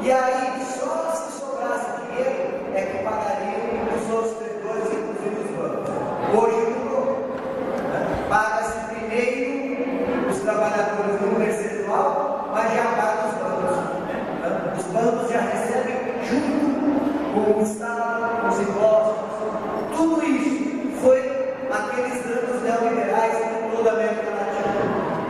E aí, só se sobrasse dinheiro, é que pagariam os outros credores, inclusive os bancos. Hoje mudou. Paga-se primeiro os trabalhadores no percentual, mas já paga os bancos. Os bancos já recebem junto com o Estado, com os impostos. Tudo isso foi aqueles anos neoliberais em toda a América Latina.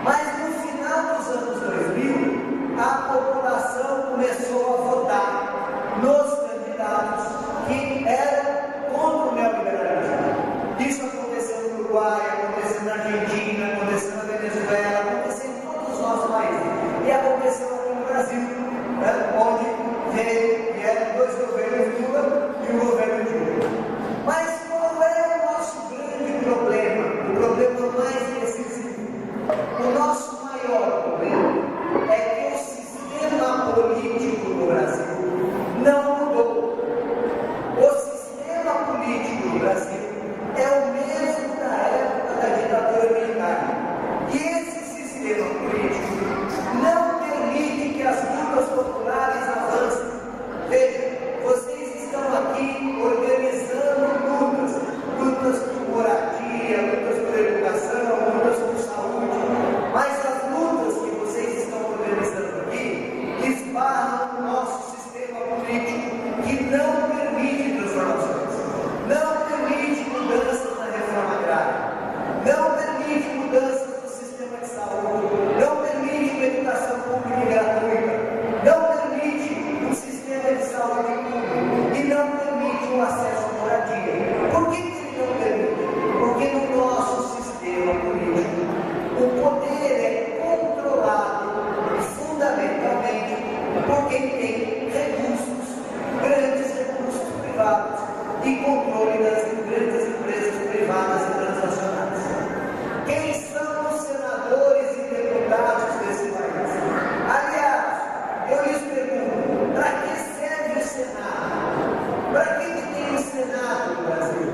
Mas no final dos anos 2000, a população começou a votar nos candidatos que eram contra o neoliberalismo. Isso aconteceu no Uruguai, aconteceu na Argentina, aconteceu na Venezuela, aconteceu em todos os nossos países. E aconteceu aqui no Brasil, onde vieram dois governos, Lula e o governo Dilma. Mas qual é o nosso grande problema? O problema mais decisivo. O nosso maior problema é que o sistema político do Brasil não mudou. O sistema político do Brasil é o mesmo da época da ditadura militar. E esse sistema político não permite que as lutas populares avancem. Veja, vocês estão aqui organizando lutas por moradia, lutas por educação, lutas por saúde, mas as lutas que vocês estão organizando aqui esbarram no nosso sistema político que não permite transformações, não permite mudanças na reforma agrária, não permite mudanças no sistema de saúde, não permite uma educação pública e gratuita, não permite um sistema de saúde público e não permite um acesso à moradia. Por que ele não permite? Porque no nosso sistema político o poder é controlado fundamentalmente por quem tem recursos, grandes recursos privados e controle das grandes empresas privadas e transnacionais. Quem são os senadores e deputados desse país? Aliás, eu lhes pergunto, para que serve o Senado? Para que tem o Senado no Brasil?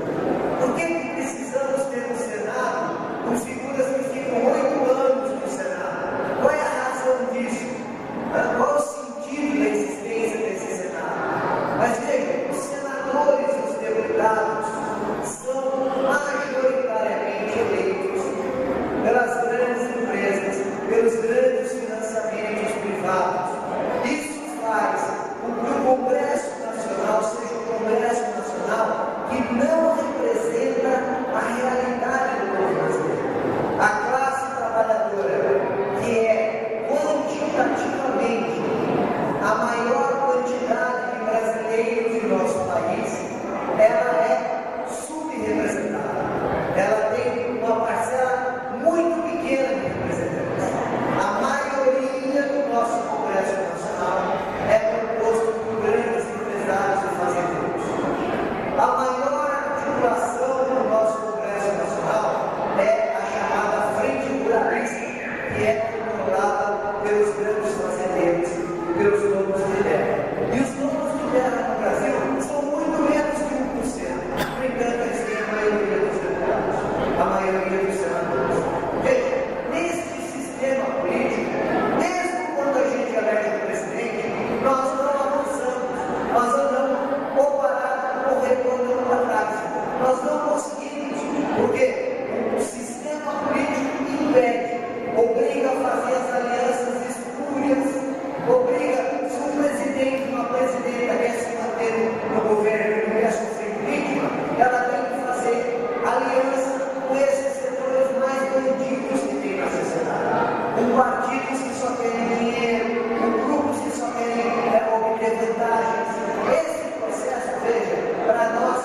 Por que precisamos ter um Senado com figuras que ficam 8 anos no Senado? Qual é a razão disso? Qual o sentido da existência desse Senado? Mas veja, os senadores e os deputados são majoritariamente eleitos pelas grandes empresas, pelos grandes financiamentos privados. Isso faz com que o Congresso Nacional seja um Congresso Nacional que não representa a realidade do povo brasileiro. A classe trabalhadora, que é quantitativamente a maior quantidade de brasileiros no nosso país, ela é subrepresentada. Ela tem uma parcela muito pequena de representantes. A maioria do nosso Congresso Nacional é composto por grandes empresários e fazendeiros. A maior articulação do nosso Congresso Nacional é a chamada Frente Ruralista, que é controlada pelos grandes fazendeiros e pelos donos de terra. E os donos de terra no Brasil são muito menos de 1%. No entanto, eles têm a maioria dos deputados, a maioria dos senadores. Veja, neste sistema político, mesmo quando a gente elege o presidente, nós não avançamos, nós andamos ou parados ou retornando para trás. Nós não conseguimos, porque o sistema político impede, obriga a fazer as alianças espúrias, obriga, se o presidente ou uma presidenta quer se manter no governo e não quer sofrer política, ela tem que fazer aliança com esses setores mais bandidos que tem na sociedade, com partidos que só querem dinheiro, com grupos que só querem obter vantagens. Esse processo, veja, para nós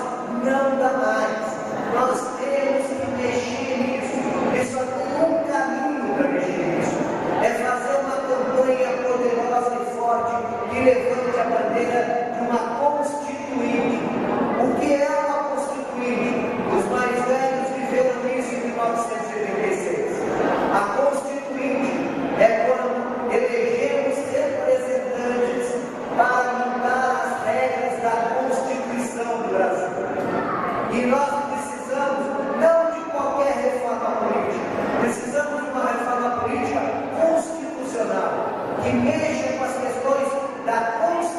não dá mais. Nós temos que mexer nisso. E só tem um caminho para mexer nisso. É fazer uma campanha poderosa e forte que levante a bandeira de uma constituinte. O que é uma constituinte? Os mais velhos viveram isso em 1986. A constituinte é quando elegemos representantes para mudar as regras da Constituição do Brasil. E nós precisamos não de qualquer reforma política, precisamos de uma reforma política constitucional, que mexa com as questões da Constituição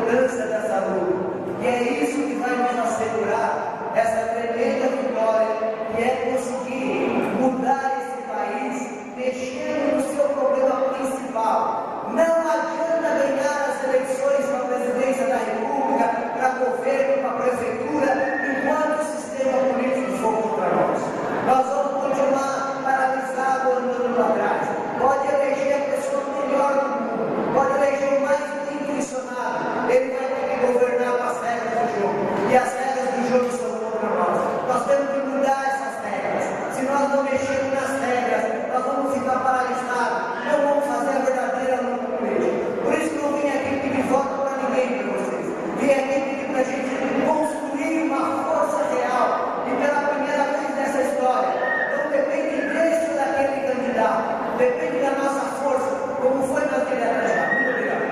importância dessa luta. E é isso que vai nos assegurar essa tremenda vitória, que é conseguir mudar esse país, mexendo no seu problema principal. Não adianta ganhar as eleições para a presidência da República, para governo, para prefeitura, enquanto o sistema político for contra nós. Nós vamos continuar paralisados, andando para trás. Pode eleger a pessoa melhor do mundo, pode eleger o mais bem intencionado, ele vai ter que governar com as regras do jogo. E as regras do jogo são contra nós. Nós temos que mudar essas regras. Se nós não mexermos nas regras, nós vamos ficar paralisados. Não vamos fazer a verdadeira luta política. Por isso que eu vim aqui pedir voto para ninguém, para vocês. Vim aqui pedir para a gente construir uma força real. E pela primeira vez nessa história, não depende desse ou daquele candidato. Depende da nossa força, como foi na direita já. Muito obrigado.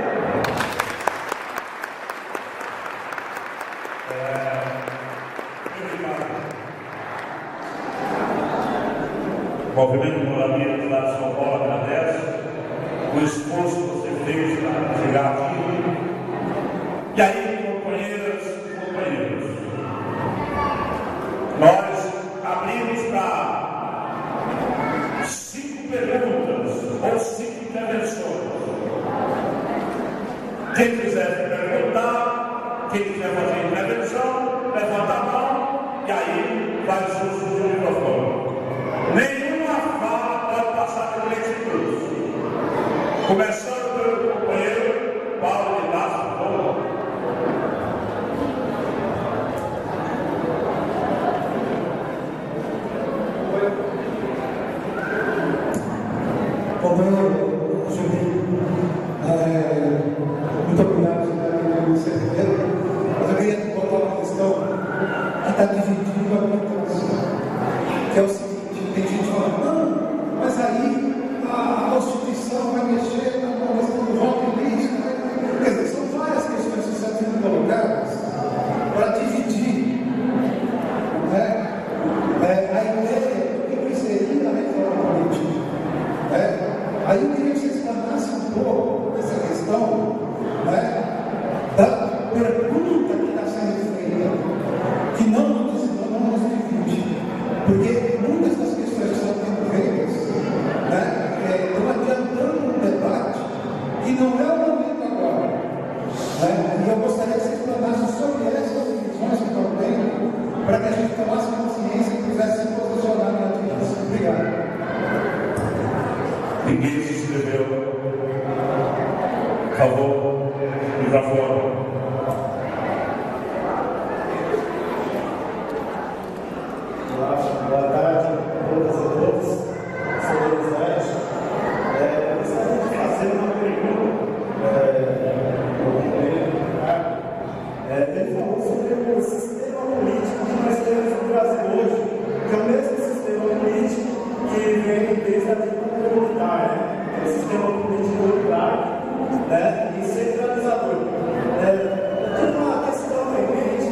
O movimento Moradia do Estado de São Paulo agradece o esforço que você fez para chegar aqui. E aí, companheiras e companheiros, nós abrimos para 5 perguntas ou 5 intervenções. Quem quiser perguntar, quem quiser fazer intervenção, levanta a mão e aí vai surgir o microfone. Nenhuma fala pode passar pelo Cruz. Começando pelo companheiro Paulo de Laço. Companheiro Juninho, muito obrigado pelo seu primeiro, mas eu queria botar uma questão que está dividindo a população, que é o seguinte: tem gente falando, não, mas aí a Constituição vai mexer na questão do voto político. Quer dizer, são várias questões que estão sendo colocadas para dividir, né? A ideia do que seria a reforma política. Aí eu queria que vocês falassem um pouco dessa questão, da pergunta que está sendo feita, que não nos divide, porque muitas das questões que estão sendo feitas estão adiantando um debate que não é o momento agora. E eu gostaria que vocês falassem sobre essas divisões que estão tendo, para que a gente tomasse consciência e pudesse se posicionar na direção. Obrigado. Ninguém se inscreveu. Por favor, microfone. Boa tarde a todas e todos. Sou Elisete. Eu gostaria de fazer uma pergunta ao companheiro Ricardo. Ele falou sobre o sistema político que nós temos no Brasil hoje, que é o mesmo sistema político que vem desde a ditadura militar, o sistema político oligarca, e centralizador. Eu tenho uma questão em mente,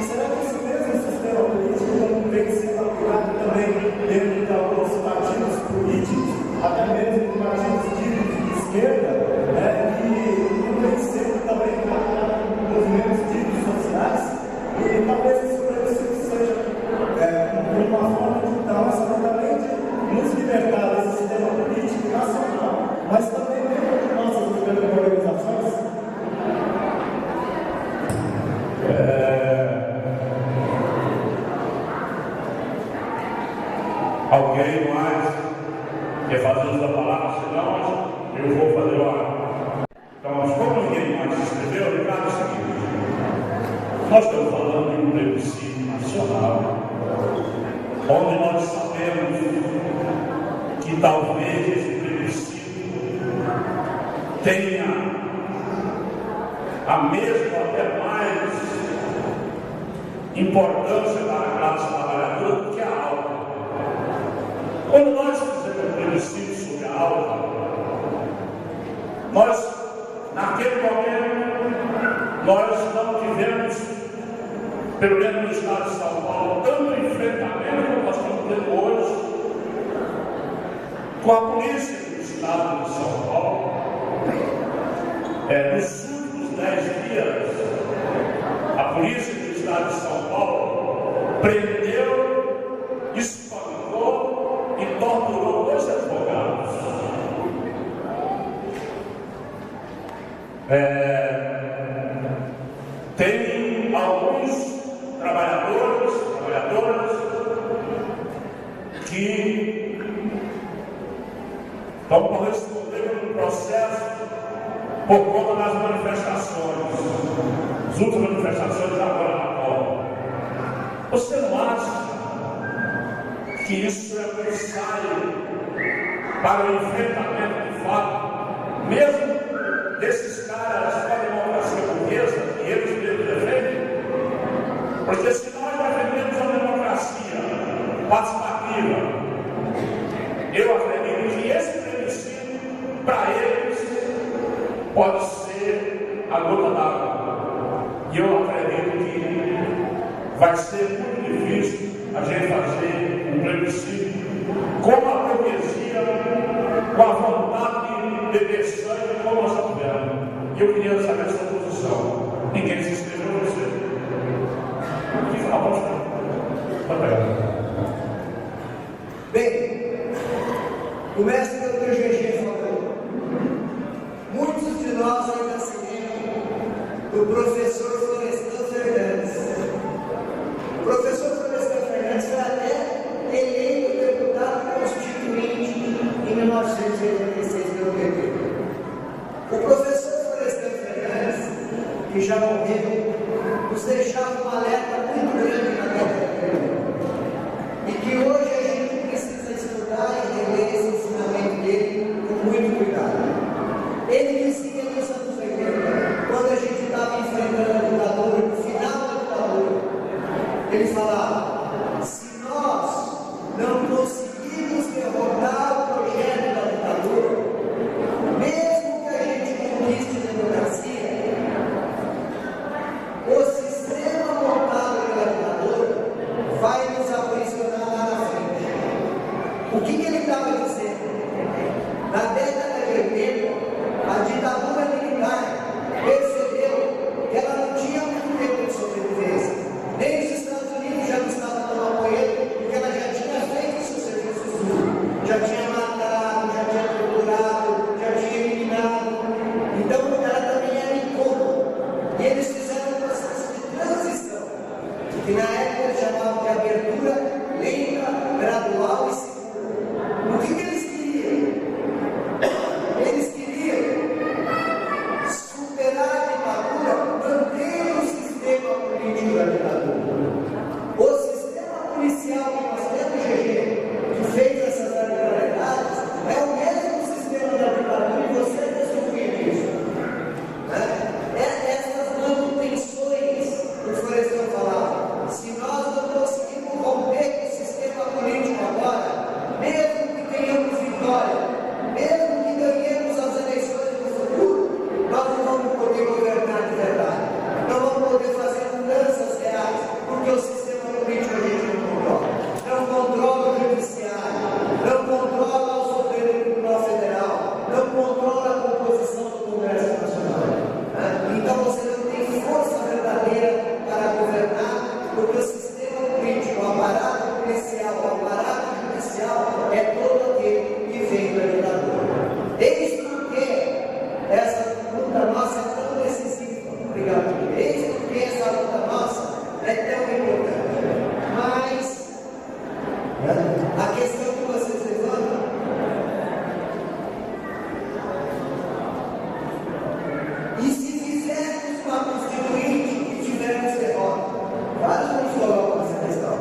será que esse mesmo sistema político não vem sendo aplicado também dentro de alguns partidos políticos, até mesmo partidos de esquerda, que não vem sendo também aplicado em movimentos ditos sociais, e talvez isso seja uma forma de nós também nos libertar desse sistema político nacional, mas também dentro de nossas organizações. Alguém mais quer fazer uso da palavra? Senão eu vou fazer o ar. Então, mas como ninguém mais se inscreveu, Ricardo, é o seguinte: nós estamos falando de um plebiscito nacional, onde nós sabemos que talvez esse plebiscito tenha a mesma, até mais importância para a classe trabalhadora do que a alta. Quando nós fizemos um plebiscito sobre a alta, nós, naquele momento, nós não tivemos, pelo menos no estado de São Paulo, tanto enfrentamento como nós estamos tendo hoje com a polícia do estado de São Paulo. Nos últimos 10 dias, polícia do estado de São Paulo prendeu, espancou e torturou 2 advogados. Tem alguns trabalhadoras que estão para responder no processo por conta das manifestações, as últimas manifestações agora na Copa. Você não acha que isso é um ensaio para o enfrentamento de fato, mesmo desses caras com a democracia burguesa, que eles mesmos defendem? Porque se nós defendemos a democracia participativa, eu acredito que esse plebiscito, para eles, pode ser a gota d'água. E eu acredito que vai ser muito difícil a gente fazer um plebiscito com a burguesia, com a vontade de beber sangue como nós estamos vendo. E eu queria saber essa posição. Ninguém se inscreveu em você. Que fala, pode pegar. Bem, começa pelo que o GG falou. Muitos de nós ainda se lembram do professor Florestan Fernandes. O professor Florestan Fernandes foi até eleito deputado constituinte em 1986 pelo PT. O professor Florestan Fernandes, que já morreu, nos deixava um alerta muito grande na década de 80. E que hoje a gente precisa estudar e reler esse ensinamento dele com muito cuidado. Ele dizia nos anos 80, quando a gente estava enfrentando a ditadura, no final da ditadura, ele falava: se nós não conseguirmos derrotar o projeto da ditadura, mesmo que a gente conquiste a democracia, o sistema montado pela ditadura vai nos aprisionar lá na frente. O que ele estava dizendo? Na década de 80, a ditadura militar percebeu que ela não tinha muito tempo de sobrevivência. Nem os Estados Unidos já não estavam tão apoiando, porque ela já tinha feito o seu serviço sujo. Já tinha matado, já tinha torturado, já tinha eliminado. Então ela também era incômoda. E eles fizeram um processo de transição, que na época eles chamavam de abertura lenta, gradual e segura. O que eles queriam? Eles queriam superar a ditadura, manter o sistema político da ditadura. O sistema policial que nós temos, GG, que fez essas arbitrariedades, é o mesmo sistema da ditadura e você testemunha disso. Essas manutenções que o Florestan falava, se nós não conseguirmos romper com o sistema político agora, mesmo que tenhamos vitória, mesmo que ganhemos as eleições no futuro, nós não vamos poder governar de verdade. Não vamos poder fazer mudanças reais, porque o sistema político a gente não controla. Não controla o judiciário, não controla o Supremo Tribunal Federal, não controla a composição do Congresso Nacional. Então você não tem força verdadeira para governar, porque o sistema político, o aparato policial, o aparato judicial é todo aquele que vem da ditadura. Eis porque essa luta nossa é tão decisiva. Obrigado. Eis porque essa luta nossa é tão importante. Mas a questão que vocês levantam, e se fizermos uma constituinte e tivermos derrota? Vários nos colocam essa questão.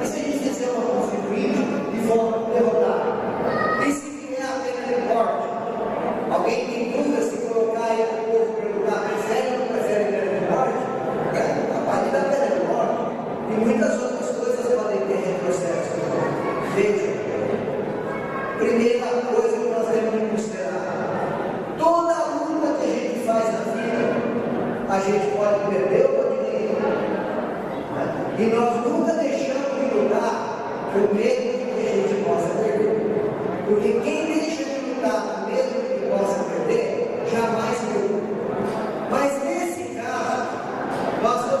E se a gente fizer uma constituinte e for derrotar? E se vier a pena de morte? Alguém tem dúvida se colocar aí o povo perguntar, prefere ou não prefere pena de morte? A parte da pena de morte. E muitas outras coisas podem ter retrocesso. Veja, primeira coisa que nós devemos considerar: toda a luta que a gente faz na vida, a gente pode perder ou pode ganhar. E nós nunca deixamos de lutar com medo de que a gente possa perder. Porque quem deixa de lutar com medo de que possa perder, jamais luta. Mas nesse caso, nós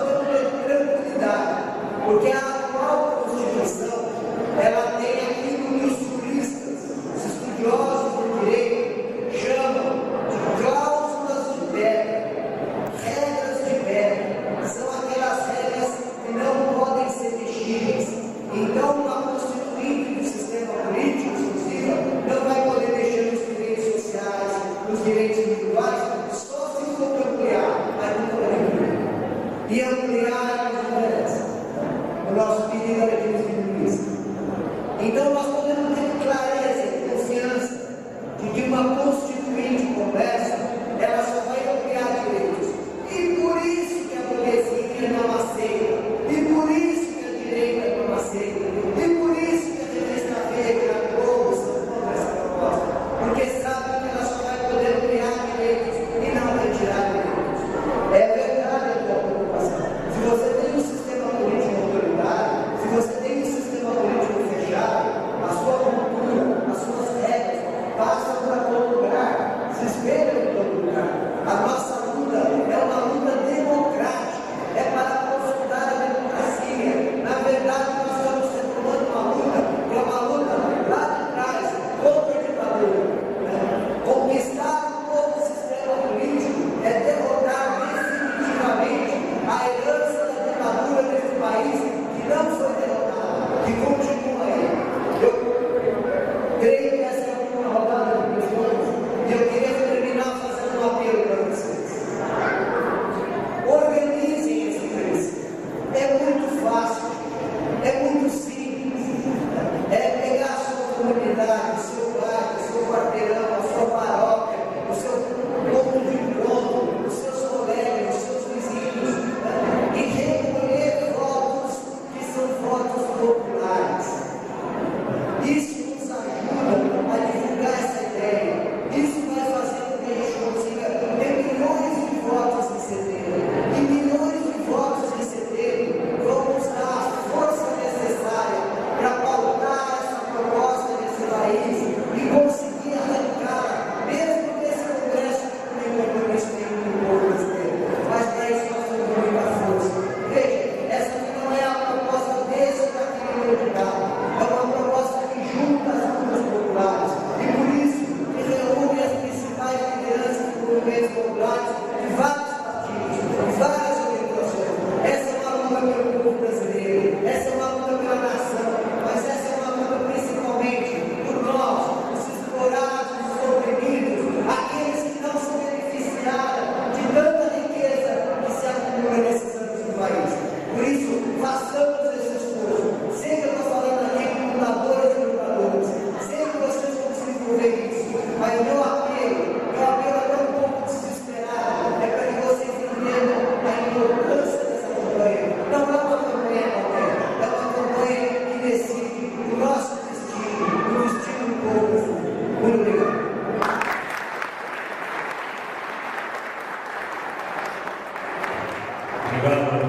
Obrigado,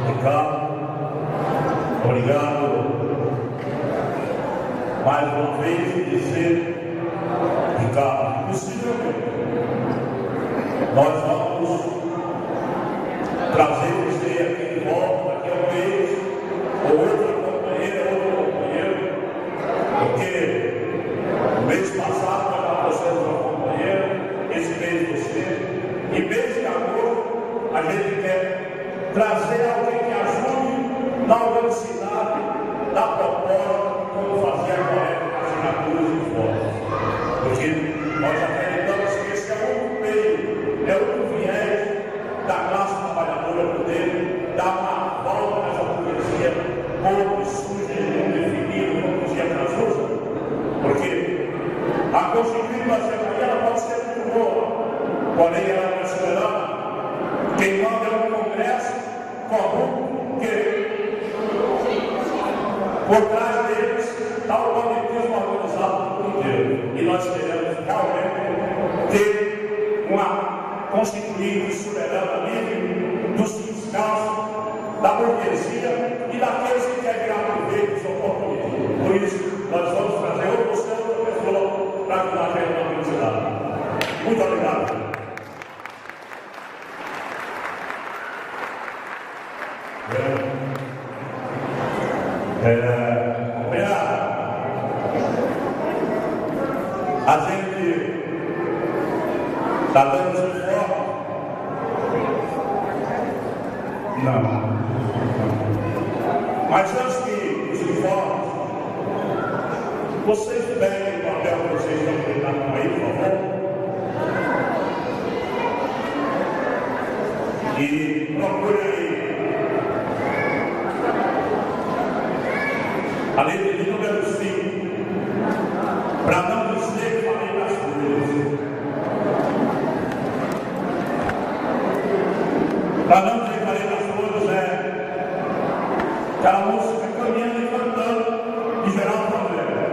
Ricardo. Obrigado mais uma vez por dizer, Ricardo, possivelmente nós vamos trazer você aqui de volta daqui a um mês, ou outra companheira, outro companheiro, porque no mês passado nós já trouxemos uma companheira, esse mês você, e mês de agosto a gente quer trazer alguém que ajude na organicidade da proposta, como fazer a correta assinaturas e votos. Porque nós acreditamos que esse é o outro meio, é outro viés da classe trabalhadora poder dar uma volta nessa burguesia pouco suja e indefinida, como dizia Cazuza. Porque a Constituição brasileira ela pode ser muito boa, porém ela não é soberana. Quem manda é um Congresso corrupto que por trás deles está o banditismo organizado do mundo inteiro. E nós queremos realmente ter uma constituinte soberana livre dos fiscais, da burguesia e daqueles que querem virar proveito dos oportunistas. Por isso, nós vamos trazer ou você ou outra pessoa para ajudar a gente na universidade. Muito obrigado. A gente está dando os informes? Não. Mas antes que os informes, vocês peguem o papel que vocês estão tentando aí, por favor. E procurem aí a letra de número 5, para não dizer que falei das coisas. Para não dizer que falei das coisas, aquela música caminhando e cantando e gerar um problema.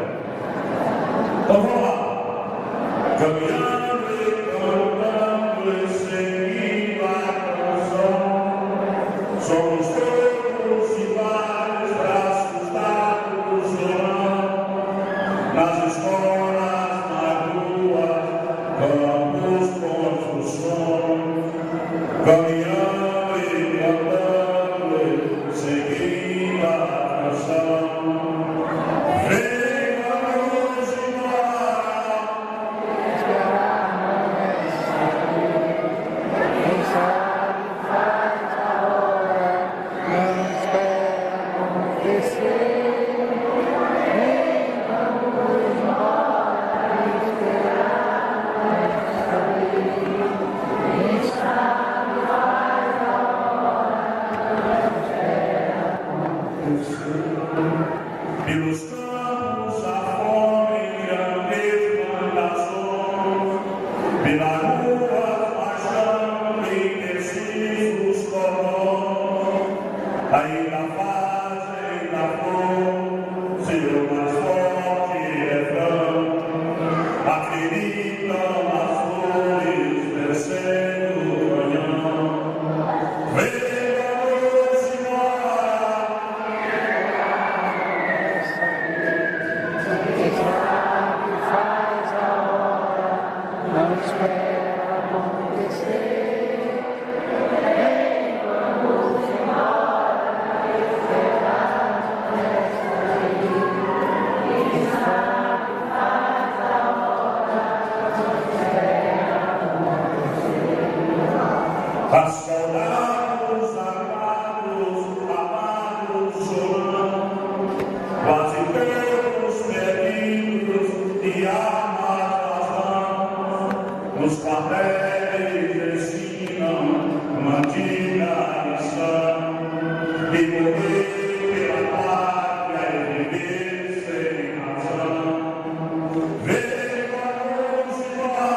Então vamos lá. Caminhando e cantando e seguindo a canção, somos todos iguais, braços dados orando, nas escolas, nas ruas, campos, pontos do som, caminhando e cantando e seguindo a canção. Vem-nos embora. Quem sabe faz a hora, não espera acontecer. Pelos campos afora grandes plantações, pelas ruas marchando indecisos cordões, ainda fazem da flor seu mais forte refrão, acreditam nas flores vencendo o canhão. Vem-nos embora. Quem sabe faz a hora, não espera acontecer. Vem, vamos embora, esperar nessa vida. Quem sabe faz a hora, não espera acontecer. A soldados armados, amados chorando, quase todos perdidos e armas nas mãos, nos quartéis ensinam uma antiga lição, e morrer pela pátria e viver sem razão. Vem-nos embora.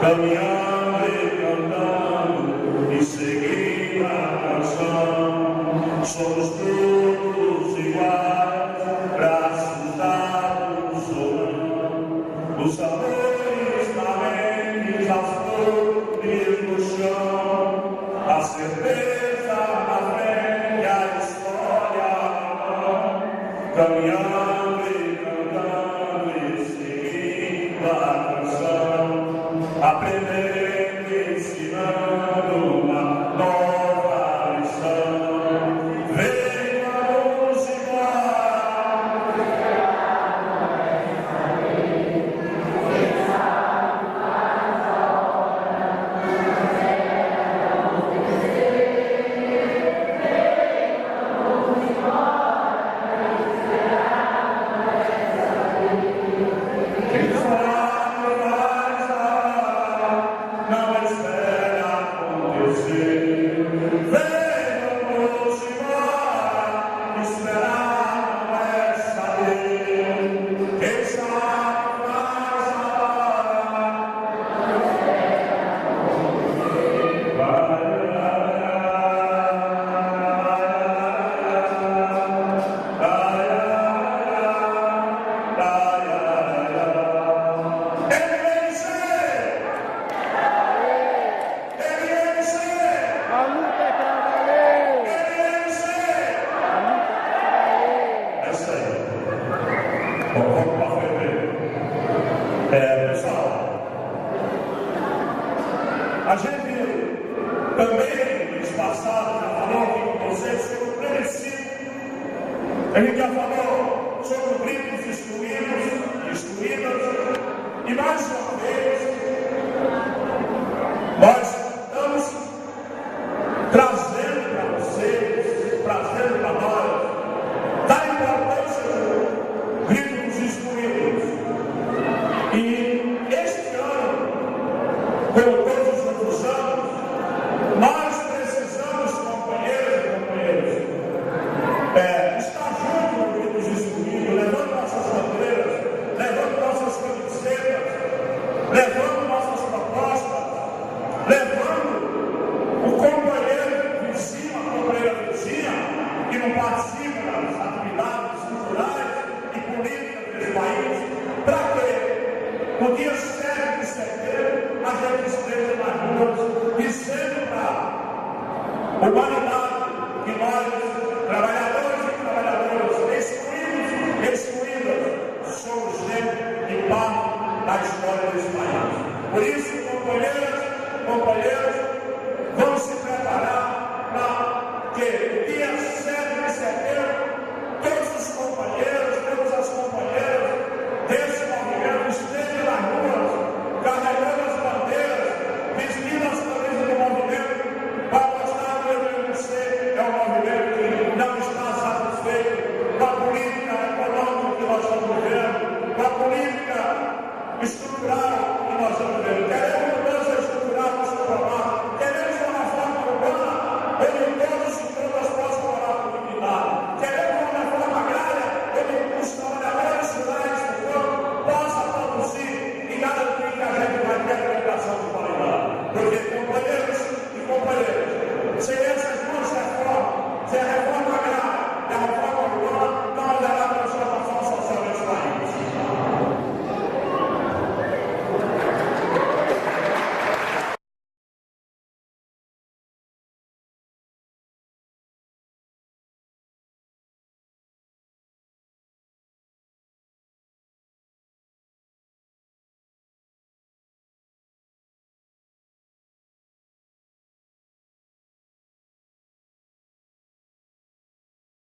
caminhando e cantando e seguindo a canção. Somos todos iguais, braços dados ou não. Os amores na mente, as flores no chão, a certeza na frente, a história na mão. Caminhando e cantando e seguindo a canção, aprendendo e ensinando uma nova lição. Venha a música. Essa aí.